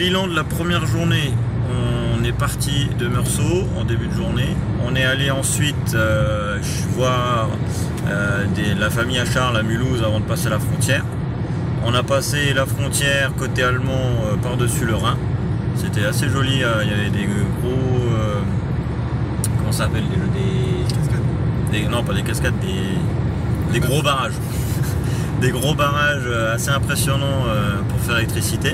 bilan de la première journée, on est parti de Meursault en début de journée. On est allé ensuite voir la famille à Charles à Mulhouse avant de passer la frontière. On a passé la frontière côté allemand par-dessus le Rhin. C'était assez joli, il y avait des gros... comment ça s'appelle, non, pas des cascades, des gros barrages. Des gros barrages assez impressionnants pour faire l'électricité.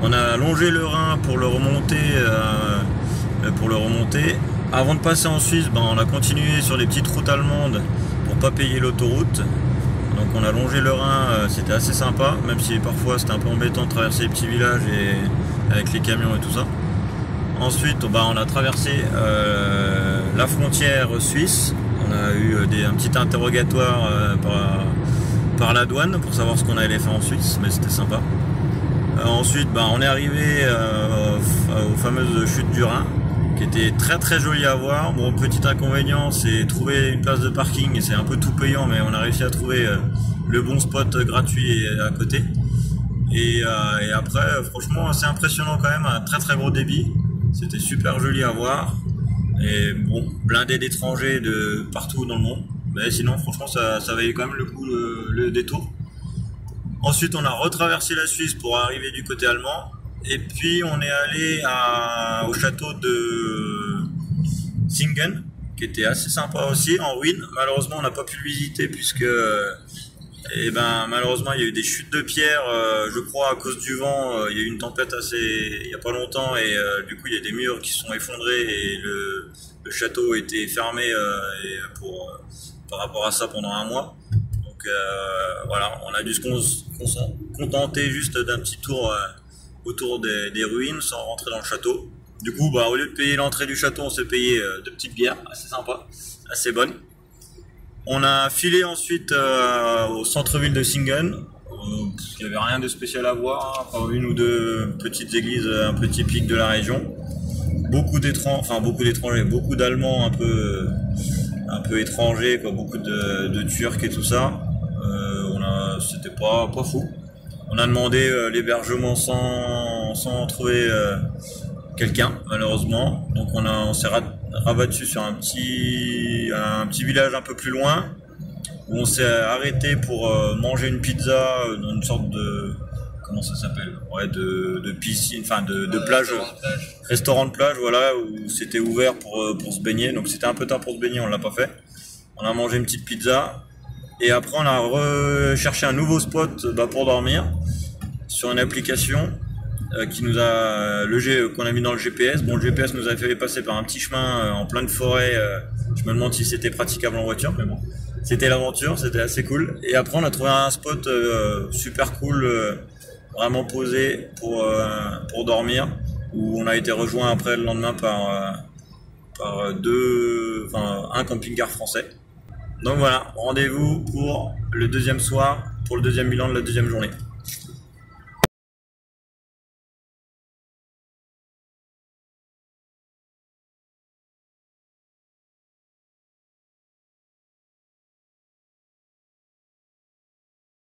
On a longé le Rhin pour le remonter. Avant de passer en Suisse, on a continué sur les petites routes allemandes pour pas payer l'autoroute. Donc on a longé le Rhin, c'était assez sympa, même si parfois c'était un peu embêtant de traverser les petits villages avec les camions et tout ça. Ensuite, on a traversé la frontière suisse. On a eu un petit interrogatoire par la douane pour savoir ce qu'on allait faire en Suisse, mais c'était sympa. Ensuite, on est arrivé aux fameuses chutes du Rhin, qui étaient très très jolies à voir. Bon, petit inconvénient, c'est trouver une place de parking, c'est un peu tout payant, mais on a réussi à trouver le bon spot gratuit à côté. Et après, franchement, c'est impressionnant quand même, un très très gros débit. C'était super joli à voir. Et bon, blindé d'étrangers de partout dans le monde. Mais sinon, franchement, ça valait quand même le coup, le détour. Ensuite, on a retraversé la Suisse pour arriver du côté allemand. Et puis, on est allé au château de Singen, qui était assez sympa aussi, en ruine. Malheureusement, on n'a pas pu le visiter puisque... malheureusement, il y a eu des chutes de pierre, je crois, à cause du vent. Il y a eu une tempête il n'y a pas longtemps, et du coup, il y a des murs qui sont effondrés et le château a été fermé par rapport à ça pendant un mois. Donc voilà, on a dû se contenter juste d'un petit tour autour des ruines sans rentrer dans le château. Du coup, au lieu de payer l'entrée du château, on s'est payé de petites bières, assez sympa, assez bonnes. On a filé ensuite au centre-ville de Singen. Il n'y avait rien de spécial à voir, hein, une ou deux petites églises un peu typiques de la région. Beaucoup d'étrangers, beaucoup d'Allemands un peu étrangers, quoi, beaucoup de Turcs et tout ça. C'était pas fou. On a demandé l'hébergement sans trouver quelqu'un, malheureusement. Donc on s'est rabattu sur un petit village un peu plus loin où on s'est arrêté pour manger une pizza dans une sorte de... comment ça s'appelle? Ouais, de piscine, enfin de plage, restaurant de plage, voilà, où c'était ouvert pour se baigner. Donc c'était un peu tard pour se baigner, on l'a pas fait. On a mangé une petite pizza et après on a recherché un nouveau spot pour dormir sur une application qu'on a mis dans le GPS. Bon, le GPS nous a fait passer par un petit chemin en pleine forêt. Je me demande si c'était praticable en voiture, mais bon, c'était l'aventure, c'était assez cool. Et après, on a trouvé un spot super cool, vraiment posé pour dormir, où on a été rejoint après le lendemain par un camping-car français. Donc voilà, rendez-vous pour le deuxième soir, pour le deuxième bilan de la deuxième journée.